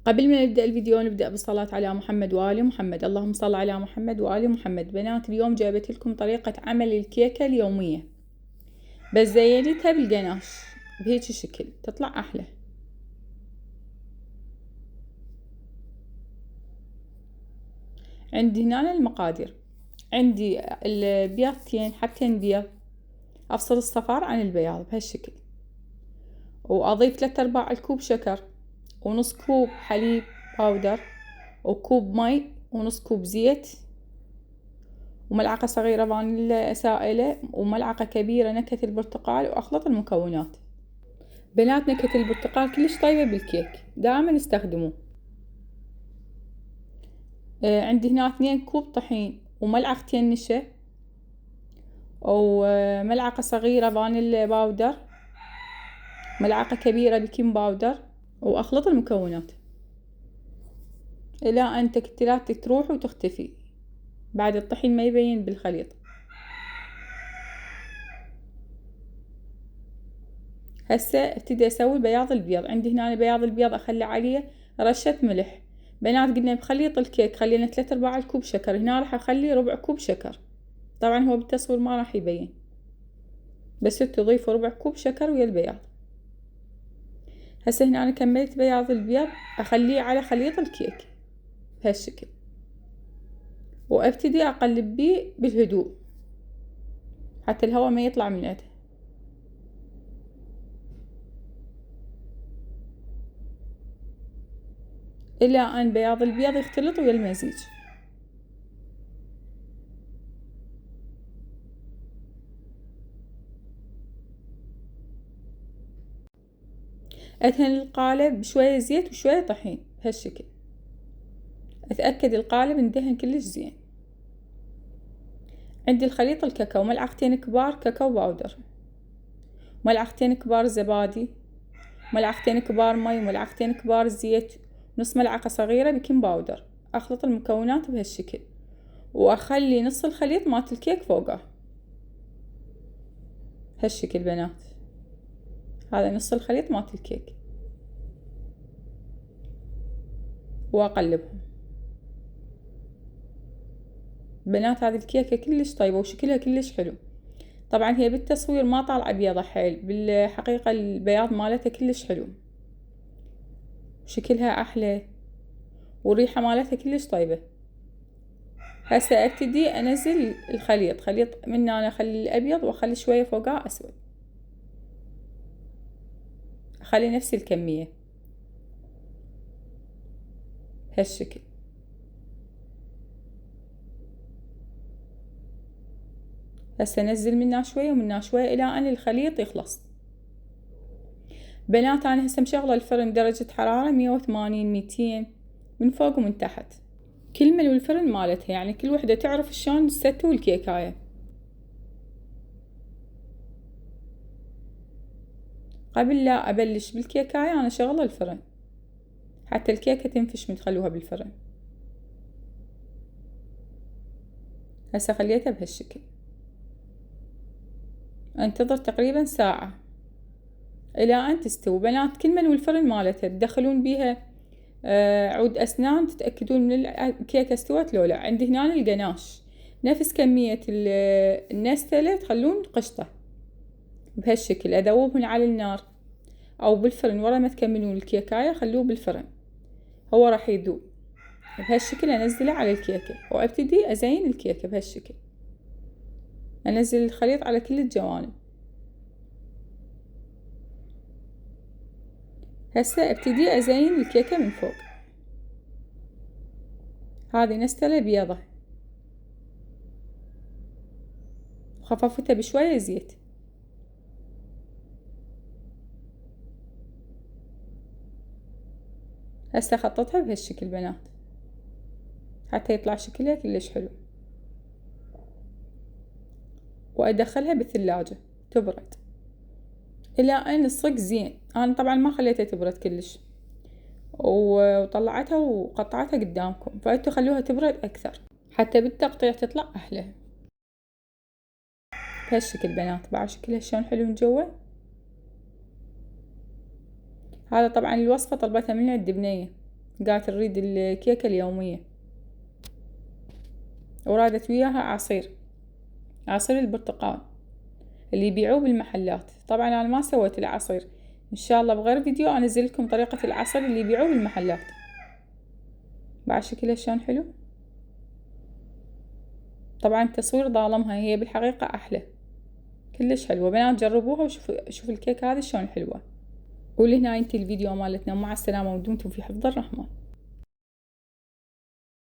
قبل ما نبدأ الفيديو نبدأ بالصلاة على محمد وآل محمد. اللهم صل على محمد وآل محمد. بنات اليوم جابت لكم طريقة عمل الكيكة اليومية، بس زينتها بالقناش بهيك شكل تطلع أحلى. عندي هنا المقادير. عندي البيضتين، حبتين بيض، أفصل الصفار عن البياض بهالشكل، وأضيف 3/4 الكوب شكر، ونص كوب حليب باودر، وكوب مي، ونص كوب زيت، وملعقة صغيرة فانيلا سائلة، وملعقة كبيرة نكهة البرتقال، وأخلط المكونات. بنات نكهة البرتقال كلش طيبة بالكيك، دائما استخدموه. عندي هنا 2 كوب طحين، وملعقتين نشا، وملعقة صغيرة فانيلا باودر، ملعقة كبيرة بيكنج باودر، وأخلط المكونات إلى أن تكتلات تروح وتختفي بعد الطحين ما يبين بالخليط. هسه ابتدي اسوي بياض البيض. عندي هنا بياض البيض اخلي عليه رشة ملح. بنات قلنا بخليط الكيك خلينا 3/4 الكوب شكر، هنا راح اخلي ربع كوب شكر، طبعا هو بالتصوير ما راح يبين، بس تضيفوا ربع كوب شكر ويا البياض. هسه هنا انا كملت بياض البيض، اخليه على خليط الكيك بهالشكل، وابتدي اقلب بيه بالهدوء حتى الهواء ما يطلع من عنده، الى ان بياض البيض يختلط ويا المزيج. ادهن القالب بشوية زيت وشوية طحين بهالشكل، اتأكد القالب اندهن كلش زين. عندي الخليط الكاكاو، ملعقتين كبار كاكاو باودر، ملعقتين كبار زبادي، ملعقتين كبار مي، وملعقتين كبار زيت، نص ملعقة صغيرة بيكنج باودر. اخلط المكونات بهالشكل، واخلي نص الخليط مالت الكيك فوقه هالشكل. بنات هذا نص الخليط مالت الكيك، واقلبهم. بنات هذه الكيكة كلش طيبة وشكلها كلش حلو. طبعا هي بالتصوير ما طالعة بيضة حيل، بالحقيقة البياض مالتها كلش حلو، شكلها احلى، والريحة مالتها كلش طيبة. هسه ابتدي انزل الخليط، خليط من انا اخلي الابيض واخلي شوية فوقه اسود، اخلي نفس الكمية هالشكل. هسه انزل منها شوية ومنها شوية الى ان الخليط يخلص. بنات انا هسه مشغلة الفرن درجة حرارة 180 200 من فوق ومن تحت، كل من والفرن مالتها، يعني كل وحدة تعرف شلون تستوي الكيكاية. قبل لا ابلش بالكيكاية انا شغلة الفرن حتى الكيكة تنفش من تخلوها بالفرن. هسه خليتها بهالشكل، انتظر تقريبا ساعة الى ان تستوي. بنات كل من والفرن مالتها تدخلون بيها عود اسنان تتأكدون من الكيكة استوت لو لا. عندي هنا القناش نفس كمية النستلة تخلون قشطة بهالشكل، اذوبهن على النار او بالفرن. ورا ما تكملون الكيكاية خلوه بالفرن، هو راح يذوب بهالشكل. انزله على الكيكة وابتدي ازين الكيكة بهالشكل، انزل الخليط على كل الجوانب. هسه ابتدي ازين الكيكة من فوق. هذه نستلة بيضة خففتها بشوية زيت. هسه خططها بهالشكل بنات حتى يطلع شكلها كلش حلو، وادخلها بالثلاجة تبرد الى ان تصق زين. انا طبعا ما خليتها تبرد كلش، وطلعتها وقطعتها قدامكم، فانتوا خلوها تبرد اكثر حتى بالتقطيع تطلع احلى بهالشكل. بنات بعد شكلها شلون حلو من جوا. هذا طبعا الوصفة طلبتها من عند بنية، قالت نريد الكيكة اليومية، ورادت وياها عصير البرتقال اللي يبيعوه بالمحلات. طبعا أنا ما سويت العصير، إن شاء الله بغير فيديو أنزل لكم طريقة العصير اللي يبيعوه بالمحلات. بعد شكلها شلون حلو. طبعا التصوير ظالمها، هي بالحقيقة أحلى، كلش حلوة. بنات جربوها وشوفوا الكيكة هذه شلون حلوة. ولهنا ينتهي الفيديو مالتنا، مع السلامة ودمتم في حفظ الرحمن.